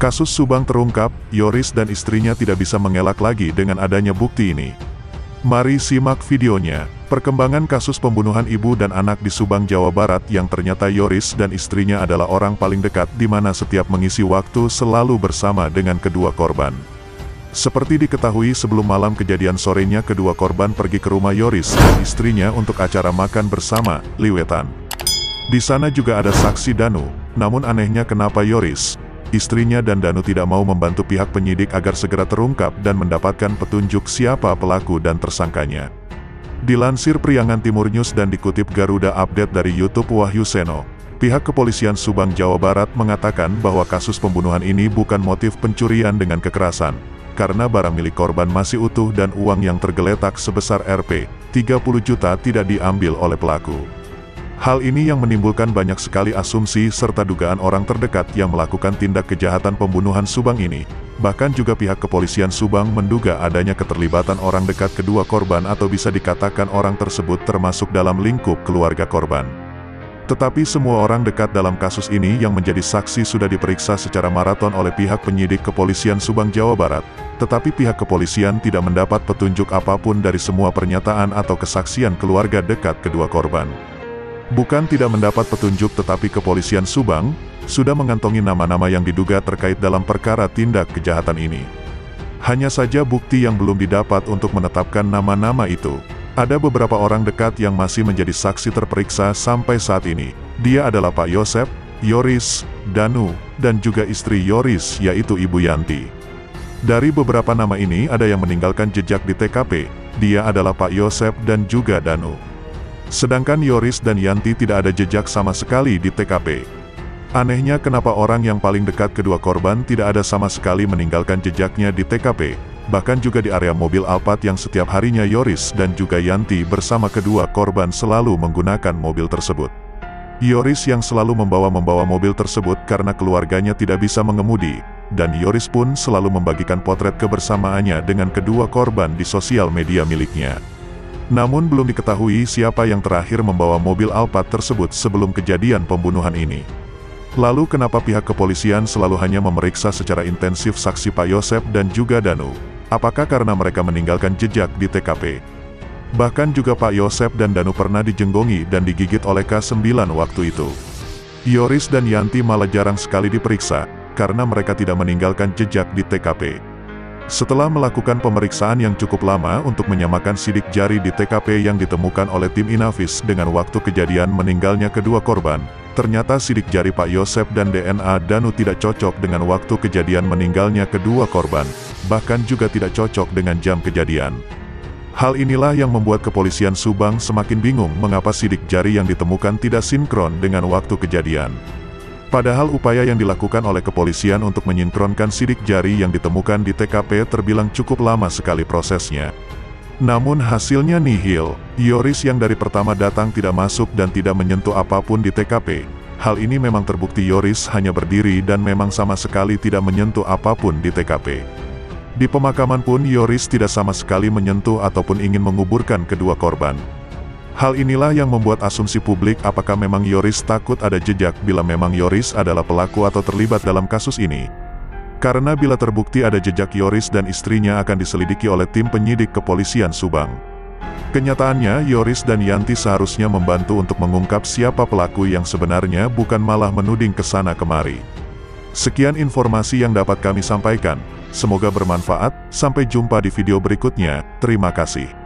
Kasus Subang terungkap, Yoris dan istrinya tidak bisa mengelak lagi dengan adanya bukti ini. Mari simak videonya. Perkembangan kasus pembunuhan ibu dan anak di Subang, Jawa Barat yang ternyata Yoris dan istrinya adalah orang paling dekat di mana setiap mengisi waktu selalu bersama dengan kedua korban. Seperti diketahui sebelum malam kejadian sorenya kedua korban pergi ke rumah Yoris dan istrinya untuk acara makan bersama, liwetan. Di sana juga ada saksi Danu, namun anehnya kenapa Yoris, istrinya dan Danu tidak mau membantu pihak penyidik agar segera terungkap dan mendapatkan petunjuk siapa pelaku dan tersangkanya. Dilansir Priangan Timur News dan dikutip Garuda Update dari YouTube Wahyu Seno, pihak kepolisian Subang, Jawa Barat mengatakan bahwa kasus pembunuhan ini bukan motif pencurian dengan kekerasan, karena barang milik korban masih utuh dan uang yang tergeletak sebesar Rp30 juta tidak diambil oleh pelaku. Hal ini yang menimbulkan banyak sekali asumsi serta dugaan orang terdekat yang melakukan tindak kejahatan pembunuhan Subang ini. Bahkan juga pihak kepolisian Subang menduga adanya keterlibatan orang dekat kedua korban atau bisa dikatakan orang tersebut termasuk dalam lingkup keluarga korban. Tetapi semua orang dekat dalam kasus ini yang menjadi saksi sudah diperiksa secara maraton oleh pihak penyidik kepolisian Subang, Jawa Barat. Tetapi pihak kepolisian tidak mendapat petunjuk apapun dari semua pernyataan atau kesaksian keluarga dekat kedua korban. Bukan tidak mendapat petunjuk, tetapi kepolisian Subang sudah mengantongi nama-nama yang diduga terkait dalam perkara tindak kejahatan ini. Hanya saja bukti yang belum didapat untuk menetapkan nama-nama itu. Ada beberapa orang dekat yang masih menjadi saksi terperiksa sampai saat ini. Dia adalah Pak Yosep, Yoris, Danu, dan juga istri Yoris yaitu Ibu Yanti. Dari beberapa nama ini ada yang meninggalkan jejak di TKP, dia adalah Pak Yosep dan juga Danu. Sedangkan Yoris dan Yanti tidak ada jejak sama sekali di TKP. Anehnya kenapa orang yang paling dekat kedua korban tidak ada sama sekali meninggalkan jejaknya di TKP, bahkan juga di area mobil Alphard yang setiap harinya Yoris dan juga Yanti bersama kedua korban selalu menggunakan mobil tersebut. Yoris yang selalu membawa mobil tersebut karena keluarganya tidak bisa mengemudi, dan Yoris pun selalu membagikan potret kebersamaannya dengan kedua korban di sosial media miliknya. Namun belum diketahui siapa yang terakhir membawa mobil Alphard tersebut sebelum kejadian pembunuhan ini. Lalu kenapa pihak kepolisian selalu hanya memeriksa secara intensif saksi Pak Yosep dan juga Danu? Apakah karena mereka meninggalkan jejak di TKP? Bahkan juga Pak Yosep dan Danu pernah dijenggongi dan digigit oleh K9 waktu itu. Yoris dan Yanti malah jarang sekali diperiksa, karena mereka tidak meninggalkan jejak di TKP. Setelah melakukan pemeriksaan yang cukup lama untuk menyamakan sidik jari di TKP yang ditemukan oleh tim Inavis dengan waktu kejadian meninggalnya kedua korban, ternyata sidik jari Pak Yosep dan DNA Danu tidak cocok dengan waktu kejadian meninggalnya kedua korban, bahkan juga tidak cocok dengan jam kejadian. Hal inilah yang membuat kepolisian Subang semakin bingung mengapa sidik jari yang ditemukan tidak sinkron dengan waktu kejadian. Padahal upaya yang dilakukan oleh kepolisian untuk menyinkronkan sidik jari yang ditemukan di TKP terbilang cukup lama sekali prosesnya. Namun hasilnya nihil. Yoris yang dari pertama datang tidak masuk dan tidak menyentuh apapun di TKP. Hal ini memang terbukti Yoris hanya berdiri dan memang sama sekali tidak menyentuh apapun di TKP. Di pemakaman pun Yoris tidak sama sekali menyentuh ataupun ingin menguburkan kedua korban. Hal inilah yang membuat asumsi publik apakah memang Yoris takut ada jejak bila memang Yoris adalah pelaku atau terlibat dalam kasus ini. Karena bila terbukti ada jejak Yoris dan istrinya akan diselidiki oleh tim penyidik kepolisian Subang. Kenyataannya Yoris dan Yanti seharusnya membantu untuk mengungkap siapa pelaku yang sebenarnya bukan malah menuding kesana kemari. Sekian informasi yang dapat kami sampaikan. Semoga bermanfaat. Sampai jumpa di video berikutnya. Terima kasih.